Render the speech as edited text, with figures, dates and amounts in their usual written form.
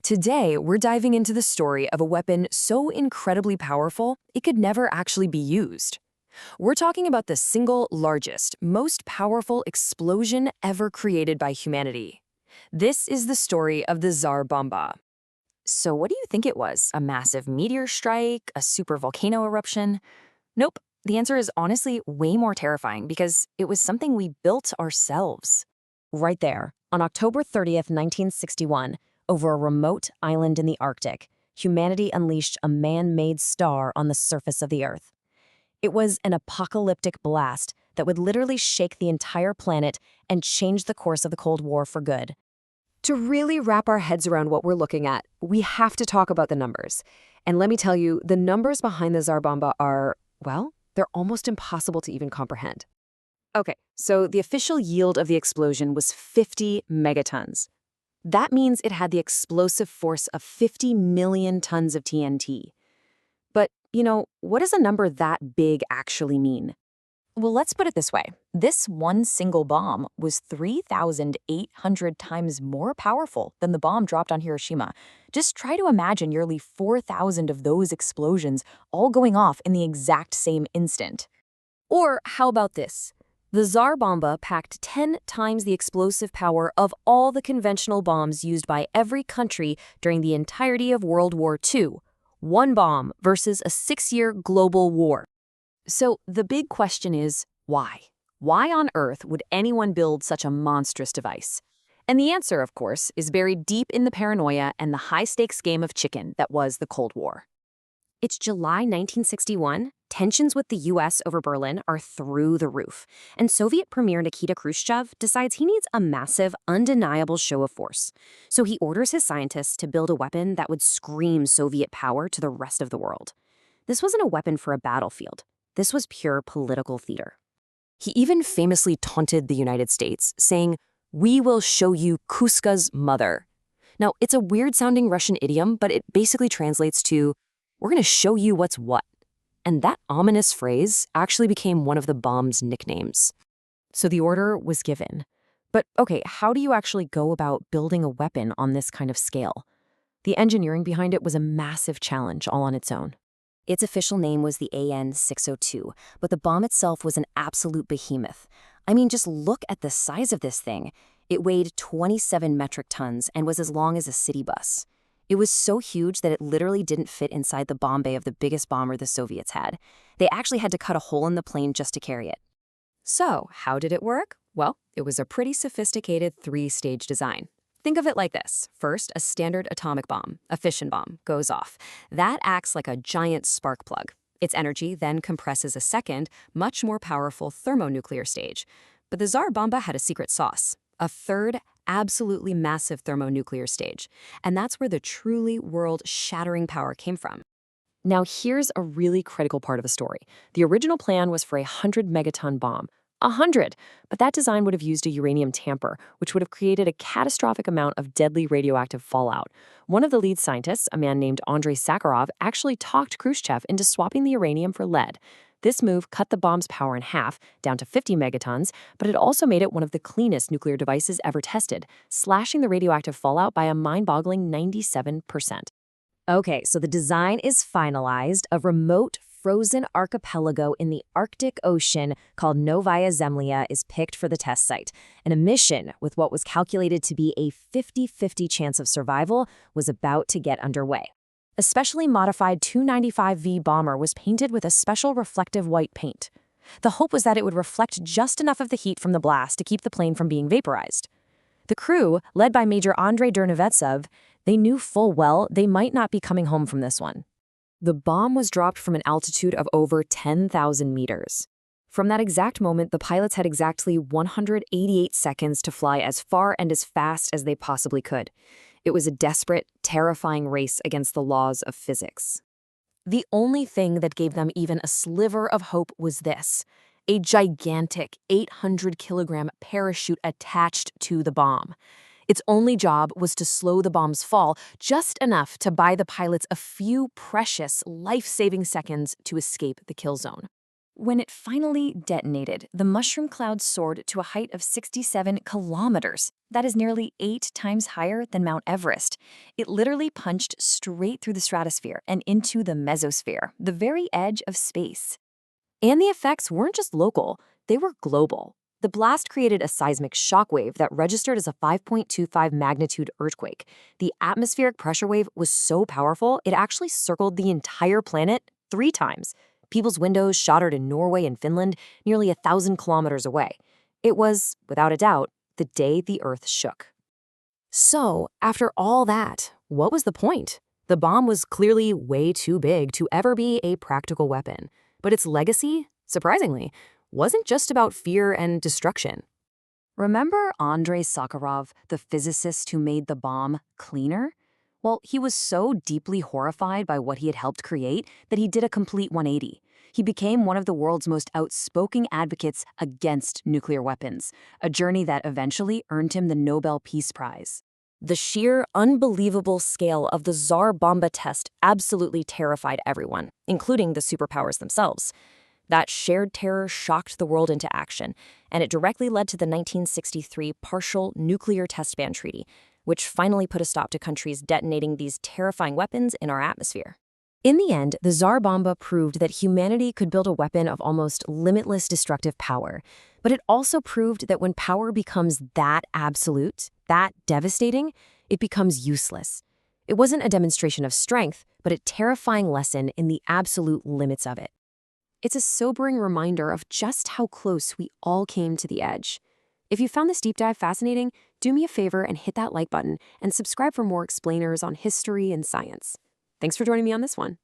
Today, we're diving into the story of a weapon so incredibly powerful, it could never actually be used. We're talking about the single largest, most powerful explosion ever created by humanity. This is the story of the Tsar Bomb. So what do you think it was? A massive meteor strike? A super volcano eruption? Nope. The answer is honestly way more terrifying because it was something we built ourselves. Right there, on October 30th, 1961, over a remote island in the Arctic, humanity unleashed a man-made star on the surface of the Earth. It was an apocalyptic blast that would literally shake the entire planet and change the course of the Cold War for good. To really wrap our heads around what we're looking at, we have to talk about the numbers. And let me tell you, the numbers behind the Tsar Bomb are, well, they're almost impossible to even comprehend. Okay, so the official yield of the explosion was 50 megatons. That means it had the explosive force of 50 million tons of TNT. But, what does a number that big actually mean? Well, let's put it this way. This one single bomb was 3,800 times more powerful than the bomb dropped on Hiroshima. Just try to imagine nearly 4,000 of those explosions all going off in the exact same instant. Or how about this? The Tsar Bomb packed 10 times the explosive power of all the conventional bombs used by every country during the entirety of World War II. One bomb versus a 6-year global war. So the big question is, why? Why on earth would anyone build such a monstrous device? And the answer, of course, is buried deep in the paranoia and the high-stakes game of chicken that was the Cold War. It's July 1961. Tensions with the U.S. over Berlin are through the roof, and Soviet Premier Nikita Khrushchev decides he needs a massive, undeniable show of force. So he orders his scientists to build a weapon that would scream Soviet power to the rest of the world. This wasn't a weapon for a battlefield. This was pure political theater. He even famously taunted the United States, saying, "We will show you Kuska's mother." Now, it's a weird-sounding Russian idiom, but it basically translates to, "We're going to show you what's what." And that ominous phrase actually became one of the bomb's nicknames. So the order was given. But okay, how do you actually go about building a weapon on this kind of scale? The engineering behind it was a massive challenge all on its own. Its official name was the AN-602, but the bomb itself was an absolute behemoth. I mean, just look at the size of this thing. It weighed 27 metric tons and was as long as a city bus. It was so huge that it literally didn't fit inside the bomb bay of the biggest bomber the Soviets had. They actually had to cut a hole in the plane just to carry it. So, how did it work? Well, it was a pretty sophisticated 3-stage design. Think of it like this. First, a standard atomic bomb, a fission bomb, goes off. That acts like a giant spark plug. Its energy then compresses a second, much more powerful thermonuclear stage. But the Tsar Bomb had a secret sauce, a third, absolutely massive thermonuclear stage. And that's where the truly world-shattering power came from. Now, here's a really critical part of the story. The original plan was for a 100-megaton bomb. 100! But that design would have used a uranium tamper, which would have created a catastrophic amount of deadly radioactive fallout. One of the lead scientists, a man named Andrei Sakharov, actually talked Khrushchev into swapping the uranium for lead. This move cut the bomb's power in half, down to 50 megatons, but it also made it one of the cleanest nuclear devices ever tested, slashing the radioactive fallout by a mind-boggling 97%. Okay, so the design is finalized. A remote, frozen archipelago in the Arctic Ocean called Novaya Zemlya is picked for the test site, and a mission with what was calculated to be a 50-50 chance of survival was about to get underway. A specially modified Tu-95V bomber was painted with a special reflective white paint. The hope was that it would reflect just enough of the heat from the blast to keep the plane from being vaporized. The crew, led by Major Andrei Dernovtsev, they knew full well they might not be coming home from this one. The bomb was dropped from an altitude of over 10,000 meters. From that exact moment, the pilots had exactly 188 seconds to fly as far and as fast as they possibly could. It was a desperate, terrifying race against the laws of physics. The only thing that gave them even a sliver of hope was this: a gigantic 800-kilogram parachute attached to the bomb. Its only job was to slow the bomb's fall just enough to buy the pilots a few precious, life-saving seconds to escape the kill zone. When it finally detonated, the mushroom cloud soared to a height of 67 kilometers. That is nearly 8 times higher than Mount Everest. It literally punched straight through the stratosphere and into the mesosphere, the very edge of space. And the effects weren't just local, they were global. The blast created a seismic shockwave that registered as a 5.25 magnitude earthquake. The atmospheric pressure wave was so powerful, it actually circled the entire planet 3 times. People's windows shattered in Norway and Finland, nearly 1,000 kilometers away. It was, without a doubt, the day the Earth shook. So, after all that, what was the point? The bomb was clearly way too big to ever be a practical weapon. But its legacy, surprisingly, wasn't just about fear and destruction. Remember Andrei Sakharov, the physicist who made the bomb cleaner? Well, he was so deeply horrified by what he had helped create that he did a complete 180. He became one of the world's most outspoken advocates against nuclear weapons, a journey that eventually earned him the Nobel Peace Prize. The sheer, unbelievable scale of the Tsar Bomb test absolutely terrified everyone, including the superpowers themselves. That shared terror shocked the world into action, and it directly led to the 1963 Partial Nuclear Test Ban Treaty, which finally put a stop to countries detonating these terrifying weapons in our atmosphere. In the end, the Tsar Bomb proved that humanity could build a weapon of almost limitless destructive power, but it also proved that when power becomes that absolute, that devastating, it becomes useless. It wasn't a demonstration of strength, but a terrifying lesson in the absolute limits of it. It's a sobering reminder of just how close we all came to the edge. If you found this deep dive fascinating, do me a favor and hit that like button and subscribe for more explainers on history and science. Thanks for joining me on this one.